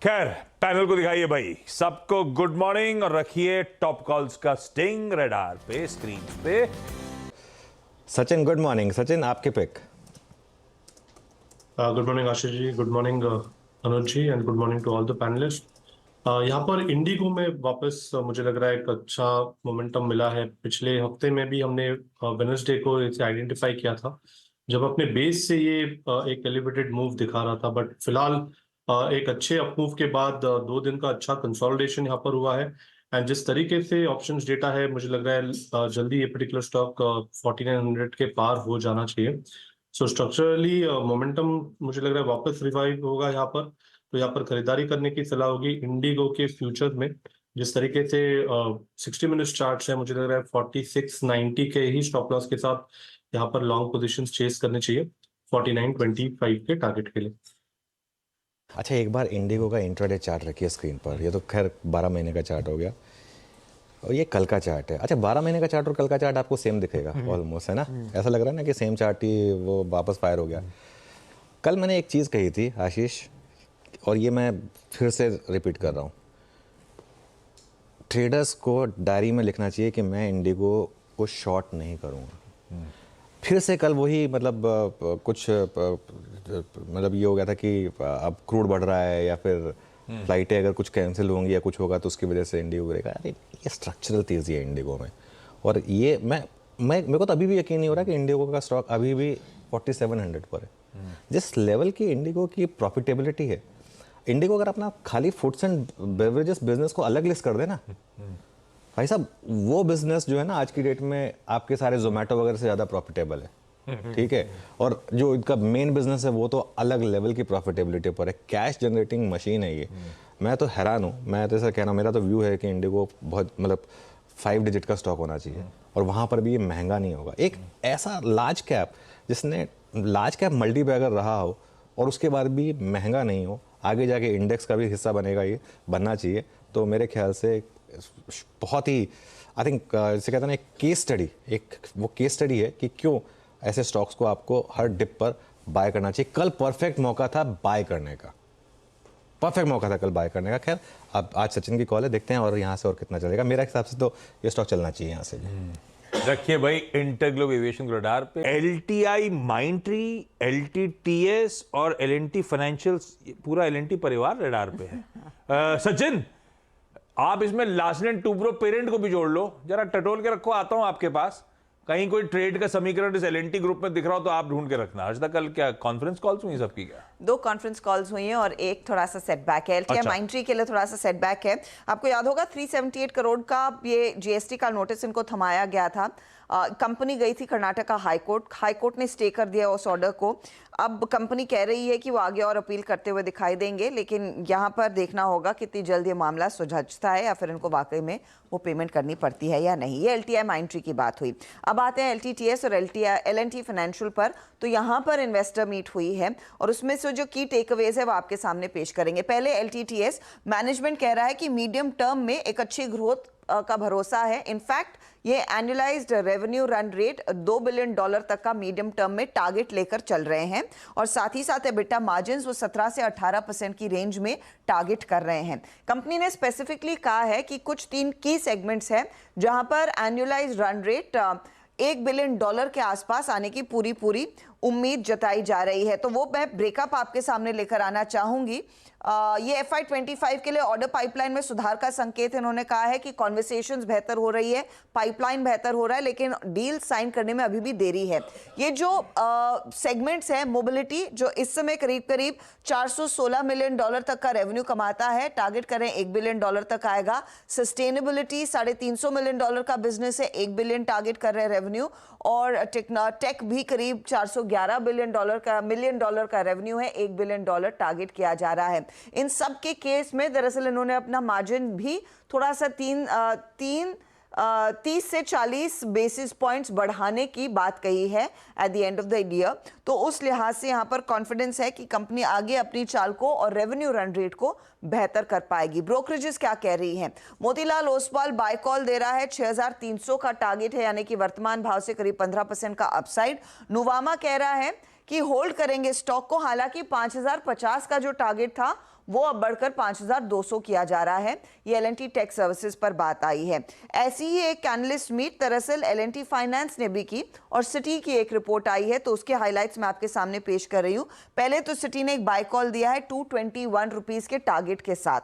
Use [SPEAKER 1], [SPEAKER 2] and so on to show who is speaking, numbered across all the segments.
[SPEAKER 1] खैर, पैनल को दिखाइए भाई, सबको गुड मॉर्निंग और रखिए टॉप कॉल्स का स्टिंग रडार पे, स्क्रीन पे।
[SPEAKER 2] Sachin good morning. सचिन आपके pick.
[SPEAKER 3] Good morning Ashish ji, good morning Anuj ji and good morning to all the panelist. यहाँ पर इंडिगो में वापस मुझे लग रहा है एक अच्छा मोमेंटम मिला है। पिछले हफ्ते में भी हमने वेडनेसडे को इसे आइडेंटिफाई किया था जब अपने बेस से ये एक एलिवेटेड मूव दिखा रहा था, बट फिलहाल एक अच्छे अपमूव के बाद 2 दिन का अच्छा कंसोलिडेशन यहाँ पर हुआ है। एंड जिस तरीके से ऑप्शंस डेटा है, मुझे लग रहा है जल्दी ये पर्टिकुलर स्टॉक 4900 के पार हो जाना चाहिए। सो स्ट्रक्चरली मोमेंटम मुझे लग रहा है वापस रिवाइव होगा यहाँ पर, तो यहाँ पर खरीदारी करने की सलाह होगी इंडिगो के फ्यूचर में। जिस तरीके से 60 मिनट चार्ट्स है, मुझे लग रहा है 4690 के ही स्टॉप लॉस के साथ यहाँ पर लॉन्ग पोजीशंस चेस करने चाहिए 4925 के टारगेट के लिए।
[SPEAKER 2] अच्छा, एक बार इंडिगो का इंट्राडे चार्ट रखिए स्क्रीन पर। ये तो खैर 12 महीने का चार्ट हो गया और ये कल का चार्ट है। अच्छा, 12 महीने का चार्ट और कल का चार्ट आपको सेम दिखेगा ऑलमोस्ट, है ना? ऐसा लग रहा है ना कि सेम चार्ट ही वो वापस फायर हो गया। कल मैंने एक चीज़ कही थी आशीष, और ये मैं फिर से रिपीट कर रहा हूँ। ट्रेडर्स को डायरी में लिखना चाहिए कि मैं इंडिगो को शॉर्ट नहीं करूँगा। फिर से कल वही कुछ ये हो गया था कि अब क्रूड बढ़ रहा है या फिर फ्लाइटें अगर कुछ कैंसिल होंगी या कुछ होगा तो उसकी वजह से इंडिगो गिरेगा। अरे ये स्ट्रक्चरल तेज़ी है इंडिगो में, और ये मेरे को तो अभी भी यकीन नहीं हो रहा कि इंडिगो का स्टॉक अभी भी 4700 पर है। जिस लेवल की इंडिगो की प्रॉफिटेबिलिटी है, इंडिगो अगर अपना खाली फूड्स एंड बेवरेजेस बिजनेस को अलग लिस्ट कर देना भाई साहब, वो बिजनेस जो है ना आज की डेट में आपके सारे जोमेटो वगैरह से ज़्यादा प्रॉफिटेबल है। ठीक है, और जो इनका मेन बिजनेस है वो तो अलग लेवल की प्रॉफिटेबिलिटी पर है। कैश जनरेटिंग मशीन है ये। मैं तो हैरान हूँ। मैं तो ऐसा कहना, मेरा तो व्यू है कि इंडिगो बहुत 5 डिजिट का स्टॉक होना चाहिए, और वहाँ पर भी ये महंगा नहीं होगा। एक ऐसा लार्ज कैप जिसने लार्ज कैप मल्टी बैगर रहा हो और उसके बाद भी महंगा नहीं हो, आगे जाके इंडेक्स का भी हिस्सा बनेगा, ये बनना चाहिए। तो मेरे ख्याल से बहुत ही आई थिंक जिसे कहते हैं ना एक केस स्टडी, एक वो केस स्टडी है कि क्यों ऐसे स्टॉक्स को आपको हर डिप पर बाय करना चाहिए। कल परफेक्ट मौका था बाय करने का, परफेक्ट मौका था कल बाय करने का। खैर अब आज सचिन की कॉल है, देखते हैं और यहाँ से और कितना चलेगा। मेरा हिसाब से तो ये स्टॉक चलना चाहिए यहाँ से।
[SPEAKER 1] रखिए भाई इंटरग्लोब एविएशन रडार पे। एलटीआई माइंट्री, एलटीटीएस और एलएनटी फाइनेंशियल्स, पूरा एलएनटी परिवार रडार पे है। सचिन, आप इसमें लास्ट एंड टूब्रो पेरेंट को भी जोड़ लो, जरा टटोल के रखो। आता हूं आपके पास, कहीं कोई ट्रेड का समीकरण इस एलएनटी ग्रुप में दिख रहा हो तो आप ढूंढ के रखना। आज तक कल क्या कॉन्फ्रेंस कॉल्स हुई सबकी? क्या
[SPEAKER 4] 2 कॉन्फ्रेंस कॉल्स हुई हैं और एक थोड़ा सा सेटबैक है। एलटीआई माइंट्री के लिए थोड़ा सा सेटबैक है। आपको याद होगा 378 करोड़ का ये जीएसटी का नोटिस इनको थमाया गया था। कंपनी गई थी कर्नाटका हाईकोर्ट ने स्टे कर दिया उस ऑर्डर को। अब कंपनी कह रही है कि वो आगे और अपील करते हुए दिखाई देंगे, लेकिन यहाँ पर देखना होगा कितनी जल्द ये मामला सुलझता है या फिर इनको वाकई में वो पेमेंट करनी पड़ती है या नहीं। ये एलटीआई माइंट्री की बात हुई। अब आते हैं एलटीटीएस और एलएनटी फाइनेंशियल पर। तो यहाँ पर इन्वेस्टर मीट हुई है और उसमें से जो की टेकअवेज है वो आपके सामने पेश करेंगे। पहले एलटीटीएस मैनेजमेंट कह रहा है कि मीडियम टर्म में एक अच्छी ग्रोथ का भरोसा है। इनफैक्ट ये annualised revenue run rate $2 billion तक का मीडियम टर्म में टारगेट लेकर चल रहे हैं, और साथ ही साथ एबिटा मार्जिन्स वो 17 से 18% की रेंज में टारगेट कर रहे हैं। कंपनी ने स्पेसिफिकली कहा है कि कुछ 3 की सेगमेंट्स हैं जहां पर एनुअलाइज्ड रन रेट $1 बिलियन के आसपास आने की पूरी उम्मीद जताई जा रही है। तो वो मैं ब्रेकअप आपके सामने लेकर आना चाहूंगी। ये FY25 के लिए ऑर्डर पाइपलाइन में सुधार का संकेत। इन्होंने कहा है कि कॉन्वर्सेशंस बेहतर हो रही है, पाइपलाइन बेहतर हो रहा है, लेकिन डील साइन करने में अभी भी देरी है। ये जो सेगमेंट्स है, मोबिलिटी जो इस समय करीब $416 मिलियन तक का रेवेन्यू कमाता है, टारगेट करें $1 बिलियन तक आएगा। सस्टेनेबिलिटी $350 मिलियन का बिजनेस है, $1 बिलियन टारगेट कर रहे हैं रेवेन्यू। और टेक भी करीब $411 मिलियन का रेवेन्यू है, $1 बिलियन टारगेट किया जा रहा है। इन सब के केस में दरअसल इन्होंने अपना मार्जिन भी थोड़ा सा 30 से 40 बेसिस पॉइंट्स बढ़ाने की बात कही है at the end of the year. तो उस लिहाज से यहाँ पर कॉन्फिडेंस है कि कंपनी आगे अपनी चाल को और रेवेन्यू रन रेट को बेहतर कर पाएगी। ब्रोकरेजेस क्या कह रही हैं? मोतीलाल ओसवाल बाय कॉल दे रहा है, 6300 का टारगेट है, यानी कि वर्तमान भाव से करीब 15% का अपसाइड। नुवामा कह रहा है कि होल्ड करेंगे स्टॉक को, हालांकि 5050 का जो टारगेट था वो अब बढ़कर 5,200 किया जा रहा है। ये L&T टेक सर्विसेज पर बात आई है। ऐसी ही एक एनालिस्ट मीट दरअसल L&T फाइनेंस ने भी की और सिटी की एक रिपोर्ट आई है, तो उसके हाइलाइट्स मैं आपके सामने पेश कर रही हूँ। पहले तो सिटी ने एक बाय कॉल दिया है 221 रुपीस के टारगेट के साथ।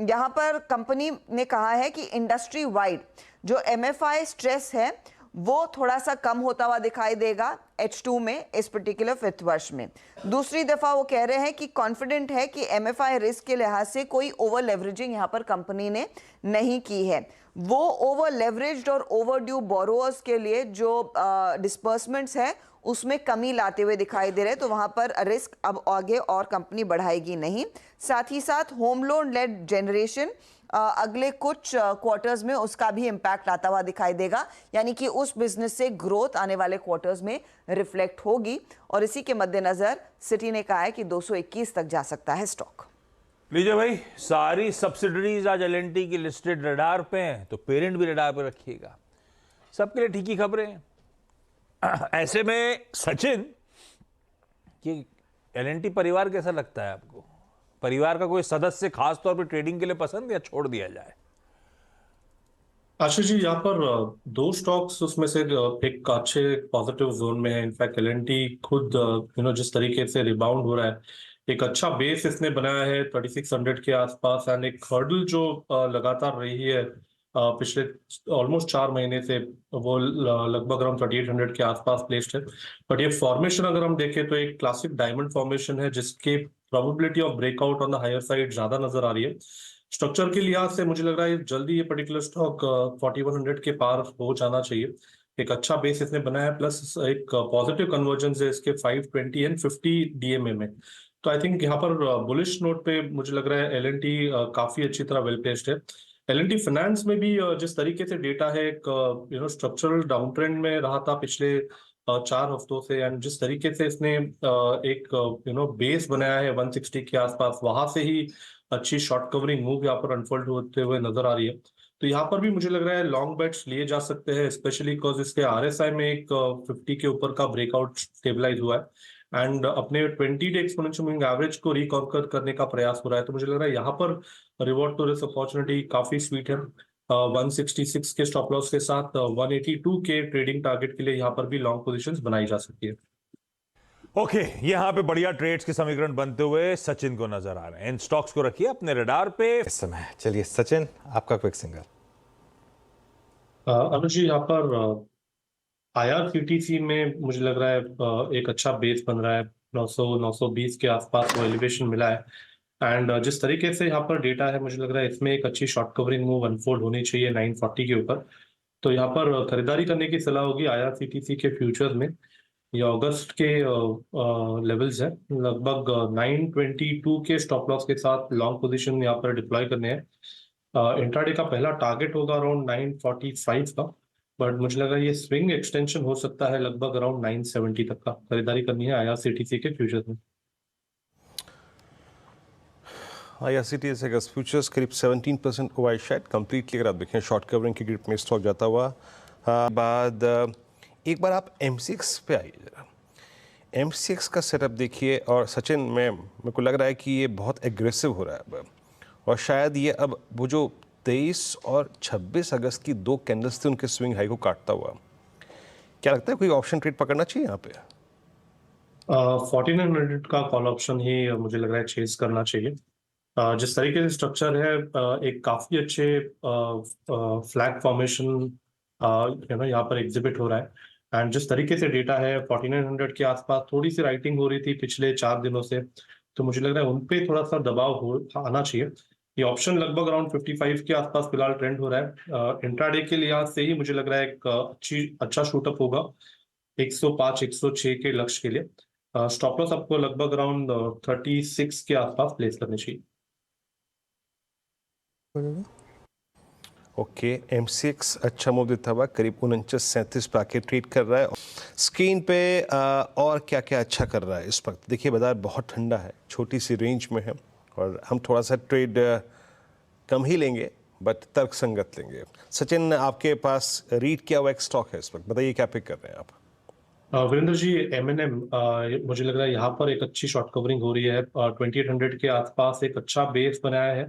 [SPEAKER 4] यहाँ पर कंपनी ने कहा है कि इंडस्ट्री वाइड जो MFI स्ट्रेस है वो थोड़ा सा कम होता हुआ दिखाई देगा H2 में, इस पर्टिकुलर वित्त वर्ष में। दूसरी दफा वो कह रहे हैं कि कॉन्फिडेंट है कि MFI रिस्क के लिहाज से कोई ओवर लेवरेजिंग यहाँ पर कंपनी ने नहीं की है। वो ओवर लेवरेज्ड और ओवर ड्यू बोरोअर्स के लिए जो डिस्पर्समेंट्स है उसमें कमी लाते हुए दिखाई दे रहे हैं, तो वहां पर रिस्क अब आगे और कंपनी बढ़ाएगी नहीं। साथ ही साथ होम लोन लेड जनरेशन अगले कुछ क्वार्टर्स में उसका भी इंपैक्ट आता हुआ दिखाई देगा, यानी कि उस बिजनेस से ग्रोथ आने वाले क्वार्टर्स में रिफ्लेक्ट होगी। और इसी के मद्देनजर सिटी ने कहा है कि 221 तक जा सकता है स्टॉक।
[SPEAKER 1] लीजिए भाई, सारी सब्सिडरीज आज L&T की लिस्टेड रडार पे हैं, तो पेरेंट भी रडार पे रखिएगा। सबके लिए ठीक ही खबरें हैं। ऐसे में सचिन, कि L&T परिवार कैसा लगता है आपको? परिवार का कोई सदस्य खास तौर पे ट्रेडिंग के लिए पसंद, या छोड़ दिया जाए?
[SPEAKER 3] आशीष जी, यहाँ पर दो स्टॉक्स उसमें से एक अच्छे पॉजिटिव जोन में है। इनफैक्ट L&T खुद जिस तरीके से रिबाउंड हो रहा है, एक अच्छा बेस इसने बनाया है 3600 के आसपास, एंड एक हर्डल जो लगातार रही है पिछले ऑलमोस्ट 4 महीने से, वो लगभग अराउंड 3800 के आसपास प्लेस्ड है। बट ये फॉर्मेशन अगर हम देखें तो एक क्लासिक डायमंड फॉर्मेशन है, जिसके probability of breakout on the higher side ज्यादा नजर आ रही है। स्ट्रक्चर के लिहाज से मुझे लग रहा है जल्दी ये पर्टिकुलर स्टॉक 4100 के पार हो जाना चाहिए। एक अच्छा बेस इसने बनाया है, प्लस एक पॉजिटिव कन्वर्जेंस है इसके 520 एंड 50 DMA में। तो आई थिंक यहाँ पर बुलिश नोट पे मुझे लग रहा है L&T काफी अच्छी तरह वेल प्लेस्ड है। L&T फाइनेंस में भी जिस तरीके से डेटा है, एक स्ट्रक्चरल डाउन ट्रेंड में रहा था पिछले 4 हफ्तों से, एंड जिस तरीके से इसने एक बेस बनाया है 160 के आसपास, वहां से ही अच्छी शॉर्ट कवरिंग मूव यहाँ पर अनफोल्ड होते हुए नजर आ रही है। तो यहाँ पर भी मुझे लग रहा है लॉन्ग बेट्स लिए जा सकते हैं, स्पेशली बिकॉज इसके RSI में एक 50 के ऊपर का ब्रेकआउट स्टेबलाइज हुआ है, एंड अपने 20 डे एक्सपोनेंशियल मूविंग एवरेज को रिकॉन्कर करने का प्रयास हो रहा है। तो मुझे लग रहा है यहाँ पर रिवॉर्ड टू रिस्क अपॉर्चुनिटी काफी स्वीट है। 166 के स्टॉप लॉस के साथ 182 के ट्रेडिंग टारगेट के लिए यहाँ पर भी लॉन्ग पोजीशंस बनाई जा सकती है।
[SPEAKER 1] ओके, यहां पे बढ़िया ट्रेड्स के समीकरण बनते हुए सचिन को नजर आ रहे हैं। इन स्टॉक्स को रखिए अपने रडार पे
[SPEAKER 2] इस समय। चलिए सचिन, आपका क्विक सिंगल।
[SPEAKER 3] अनुज जी, यहाँ पर IRCTC में मुझे लग रहा है एक अच्छा बेस बन रहा है, 900-920 के आसपास वो एलिवेशन मिला है, एंड जिस तरीके से यहाँ पर डेटा है, मुझे लग रहा है इसमें एक अच्छी शॉर्ट कवरिंग मूव अनफोल्ड होनी चाहिए 940 के ऊपर। तो यहाँ पर खरीदारी करने की सलाह होगी IRCTC के फ्यूचर्स में। ये अगस्त के लेवल्स है, लगभग 922 के स्टॉप लॉस के साथ लॉन्ग पोजीशन यहाँ पर डिप्लॉय करने हैं। इंट्राडे का पहला टारगेट होगा अराउंड 945 का, बट मुझे लगा ये स्विंग एक्सटेंशन हो सकता है लगभग अराउंड 970 तक का। खरीदारी करनी है IRCTC के फ्यूचर्स में।
[SPEAKER 5] IRCTC का फ्यूचर्स करीब 17% ओवर शायद कंप्लीटली, अगर आप देखें शॉर्ट कवरिंग की ग्रिप में स्टॉक जाता हुआ। बाद एक बार आप MCX पे आइए जरा। MCX का सेटअप देखिए, और सचिन मेरे को लग रहा है कि ये बहुत एग्रेसिव हो रहा है अब, और शायद ये अब वो जो 23 और 26 अगस्त की 2 कैंडल्स थे उनके स्विंग हाई को काटता हुआ, क्या लगता है कोई ऑप्शन ट्रेड पकड़ना चाहिए यहाँ पे?
[SPEAKER 3] 1400 का कॉल ऑप्शन ही मुझे लग रहा है चेज करना चाहिए। जिस तरीके से स्ट्रक्चर है, एक काफी अच्छे फ्लैग फॉर्मेशन यहाँ पर एग्जिबिट हो रहा है, एंड जिस तरीके से डेटा है 4900 के आसपास थोड़ी सी राइटिंग हो रही थी पिछले 4 दिनों से, तो मुझे लग रहा है उनपे थोड़ा सा दबाव आना चाहिए। ये ऑप्शन लगभग अराउंड 55 के आसपास फिलहाल ट्रेंड हो रहा है। इंट्राडे के लिहाज से ही मुझे लग रहा है एक अच्छा शूटअप होगा 105-106 के लक्ष्य के लिए। स्टॉप लॉस आपको लगभग अराउंड 36 के आसपास प्लेस करनी चाहिए।
[SPEAKER 5] ओके, MCX अच्छा मूव देता हुआ करीब 49-37 पे आके ट्रेड कर रहा है। स्क्रीन पे और क्या क्या अच्छा कर रहा है इस वक्त? देखिए बाजार बहुत ठंडा है, छोटी सी रेंज में है, और हम थोड़ा सा ट्रेड कम ही लेंगे बट तर्क संगत लेंगे। सचिन, आपके पास रीड किया हुआ एक स्टॉक है इस वक्त, बताइए क्या पिक कर रहे हैं आप?
[SPEAKER 3] वीरेंद्र जी, M&M मुझे लग रहा है यहाँ पर एक अच्छी शॉर्ट कवरिंग हो रही है। 2800 के आसपास एक अच्छा बेस बनाया है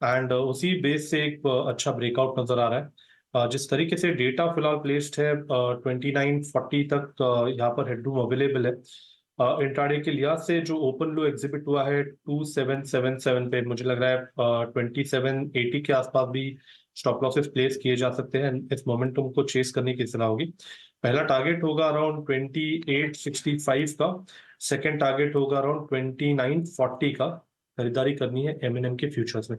[SPEAKER 3] एंड उसी बेस से एक अच्छा ब्रेकआउट नजर आ रहा है। जिस तरीके से डेटा फिलहाल प्लेस्ड है 2940 तक यहाँ पर हेडरूम अवेलेबल है। इंट्राडे के लिहाज से जो ओपन लो एग्जिबिट हुआ है 2777 पे, मुझे लग रहा है 2780 के आसपास भी स्टॉप लॉसेस प्लेस किए जा सकते हैं। इस मोमेंटम को चेस करने की सलाह होगी। पहला टारगेट होगा अराउंड 2865 का, सेकंड टारगेट होगा अराउंड 2940 का। खरीदारी करनी है M&M के फ्यूचर्स में।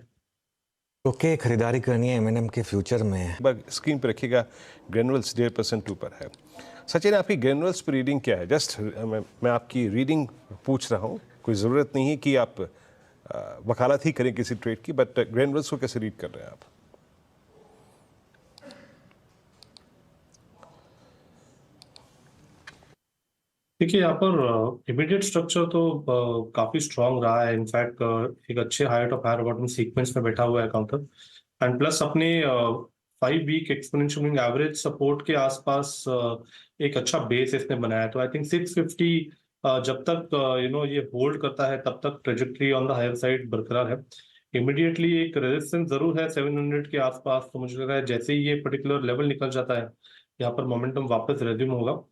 [SPEAKER 2] ओके, खरीदारी करनी है एमएनएम के फ्यूचर में।
[SPEAKER 5] एक बार स्क्रीन पर रखिएगा, ग्रेनुअल्स 1.5% ऊपर है। सचिन, आपकी ग्रेनुअल्स पर रीडिंग क्या है? जस्ट मैं आपकी रीडिंग पूछ रहा हूँ, कोई ज़रूरत नहीं है कि आप वकालत ही करें किसी ट्रेड की, बट ग्रेनुअल्स को कैसे रीड कर रहे हैं आप?
[SPEAKER 3] देखिए, यहाँ पर इमीडिएट स्ट्रक्चर तो काफी स्ट्रांग रहा है। इनफैक्ट एक अच्छे higher top higher bottom sequence में बैठा हुआ है काउंटर एंड प्लस अपने 5 week exponential moving average support के आसपास एक अच्छा बेस इसने बनाया है। तो आई थिंक 650 जब तक ये होल्ड करता है तब तक trajectory on the higher side बरकरार है। इमीडिएटली एक रेजिस्टेंस जरूर है 700 के आसपास। तो मुझे लग रहा है जैसे ही ये पर्टिकुलर लेवल निकल जाता है, यहाँ पर मोमेंटम वापस रेज्यूम होगा।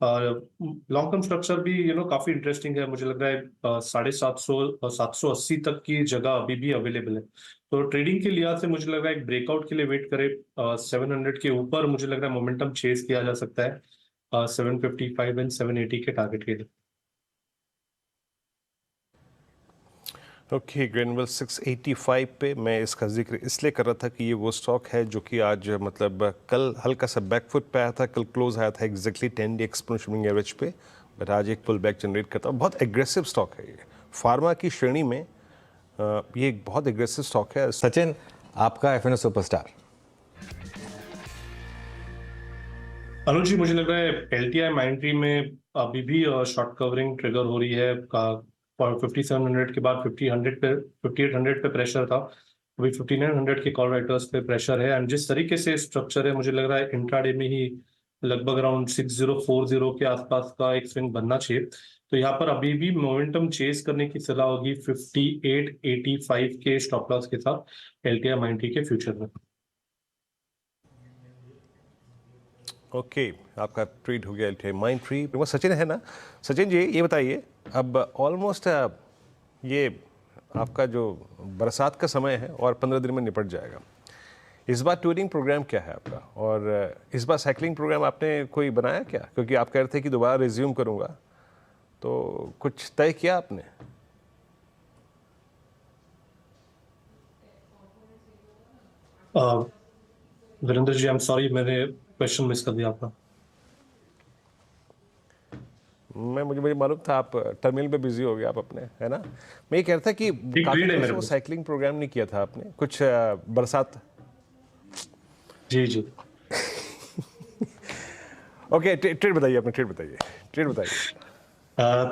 [SPEAKER 3] लॉन्ग टर्म स्ट्रक्चर भी काफी इंटरेस्टिंग है। मुझे लग रहा है 750 780 तक की जगह अभी भी अवेलेबल है। तो ट्रेडिंग के लिहाज से मुझे लग रहा है एक ब्रेकआउट के लिए वेट करे। 700 के ऊपर मुझे लग रहा है मोमेंटम चेस किया जा सकता है 755 एंड 780 के टारगेट के लिए।
[SPEAKER 5] ओके, ग्रेनुअल 685 पे मैं इसका जिक्र इसलिए कर रहा था कि ये वो स्टॉक है जो कि आज मतलब कल हल्का सा बैकफुट पे आया था, कल क्लोज आया था exactly 10 day exponential moving average पे, बट आज एक पुल बैक जनरेट करता है। बहुत एग्रेसिव स्टॉक है ये, फार्मा की श्रेणी में ये एक बहुत एग्रेसिव स्टॉक है।
[SPEAKER 2] सचिन, आपका एफएनओ सुपरस्टार।
[SPEAKER 3] अनुज जी, मुझे लग रहा है LTI माइंट्री में अभी भी शॉर्ट कवरिंग ट्रिगर हो रही है। 5700 के बाद 5800 पे प्रेशर था, अभी 5900 के कॉल राइटर्स पे प्रेशर है। एंड जिस तरीके से स्ट्रक्चर है, मुझे लग रहा है इंट्राडे में ही लगभग अराउंड 6040 के आसपास का एक स्विंग बनना चाहिए। तो यहाँ पर अभी भी मोमेंटम चेस करने की सलाह होगी 5885 के स्टॉप लॉस के साथ LTI माइंट्री के फ्यूचर में।
[SPEAKER 5] ओके, आपका ट्रेड हो गया LTI माइंट्री। वो सचिन है ना? सचिन जी, ये बताइए, अब ऑलमोस्ट ये आपका जो बरसात का समय है और 15 दिन में निपट जाएगा। इस बार टूरिंग प्रोग्राम क्या है आपका, और इस बार साइकिलिंग प्रोग्राम आपने कोई बनाया क्या? क्योंकि आप कह रहे थे कि दोबारा रिज्यूम करूंगा, तो कुछ तय किया आपने?
[SPEAKER 3] Virendra ji, I am sorry, मैंने क्वेश्चन मिस कर दिया आपका।
[SPEAKER 5] मुझे मालूम था आप टर्मिनल पे बिजी हो गए आप अपने, है ना? मैं ये कह रहा था कि काफी
[SPEAKER 3] ट्रेड है मेरे
[SPEAKER 5] वो
[SPEAKER 3] पास।
[SPEAKER 5] साइकिलिंग प्रोग्राम नहीं किया था आपने, कुछ बरसात।
[SPEAKER 3] जी जी।
[SPEAKER 5] ओके, ट्रेड बताइए, अपने ट्रेड बताइए।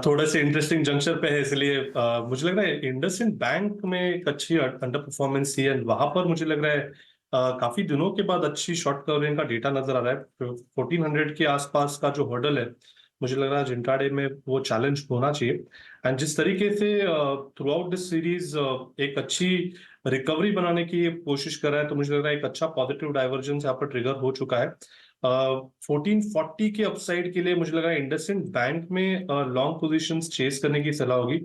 [SPEAKER 3] थोड़ा से इंटरेस्टिंग जंक्शन पे है, इसलिए मुझे लग रहा है इंडसइंड बैंक में एक अच्छी अंडर परफॉर्मेंस थी एंड वहां पर मुझे लग रहा है काफी दिनों के बाद अच्छी शॉर्ट कवरिंग का डेटा नजर आ रहा है। 1400 के आसपास का जो हर्डल है, मुझे लग रहा है इंट्राडे में वो चैलेंज होना चाहिए। एंड जिस तरीके से थ्रू आउट दिस सीरीज एक अच्छी रिकवरी बनाने की कोशिश कर रहा है, तो मुझे लग रहा है एक अच्छा पॉजिटिव डाइवर्जेंस यहाँ पर ट्रिगर हो चुका है। 1440 के अपसाइड के लिए मुझे लगा इंडसइंड बैंक में लॉन्ग पोजीशंस चेस करने की सलाह होगी।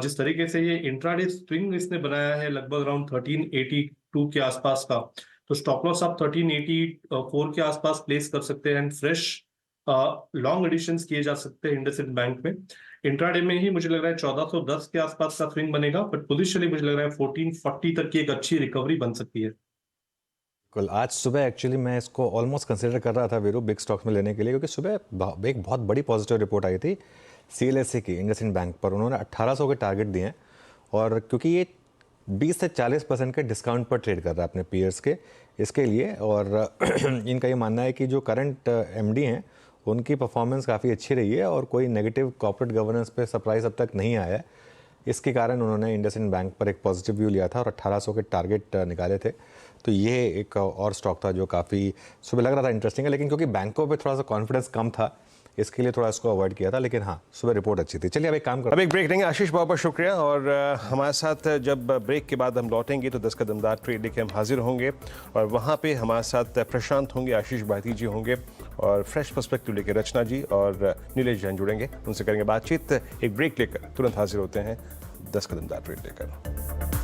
[SPEAKER 3] जिस तरीके से ये इंट्राडे स्विंग इसने बनाया है लगभग अराउंड 1382 के आसपास का, तो स्टॉप लॉस आप 1384 के आसपास प्लेस कर सकते हैं एंड फ्रेश लॉन्ग एडिशंस किए जा सकते हैं इंडसइंड बैंक में। इंट्राडे में ही मुझे लग रहा है 1410 के आसपास का स्विंग बनेगा, बट पोजिशनली मुझे लग रहा है 1440 तक की एक अच्छी रिकवरी बन सकती है।
[SPEAKER 2] कल आज सुबह एक्चुअली मैं इसको ऑलमोस्ट कंसिडर कर रहा था वीरू बिग स्टॉक्स में लेने के लिए, क्योंकि सुबह एक बहुत बड़ी पॉजिटिव रिपोर्ट आई थी CLSA की इंडसइंड बैंक पर। उन्होंने 1800 के टारगेट दिए हैं, और क्योंकि ये 20 से 40% के डिस्काउंट पर ट्रेड कर रहा है अपने पीयर्स के, इसके लिए। और इनका ये मानना है कि जो करंट MD हैं उनकी परफॉर्मेंस काफ़ी अच्छी रही है और कोई नेगेटिव कॉर्पोरेट गवर्नेंस पे सरप्राइज अब तक नहीं आया है। इसके कारण उन्होंने इंडसइंड बैंक पर एक पॉजिटिव व्यू लिया था और 1800 के टारगेट निकाले थे। तो ये एक और स्टॉक था जो काफ़ी सुबह लग रहा था इंटरेस्टिंग है, लेकिन क्योंकि बैंकों पे थोड़ा सा कॉन्फिडेंस कम था इसके लिए थोड़ा इसको अवॉइड किया था, लेकिन हाँ सुबह रिपोर्ट अच्छी थी। चलिए अब एक काम
[SPEAKER 5] अब
[SPEAKER 2] करो।
[SPEAKER 5] एक ब्रेक लेंगे। आशीष बहुत बहुत शुक्रिया। और हमारे साथ जब ब्रेक के बाद हम लौटेंगे तो 10 का दमदार ट्रेड लेके हम हाजिर होंगे और वहाँ पे हमारे साथ प्रशांत होंगे, आशीष भारती जी होंगे और फ्रेश पर्सपेक्टिव लेके रचना जी और नीलेश जैन जुड़ेंगे, उनसे करेंगे बातचीत। एक ब्रेक लेकर तुरंत हाजिर होते हैं 10 का दमदार ट्रेड लेकर।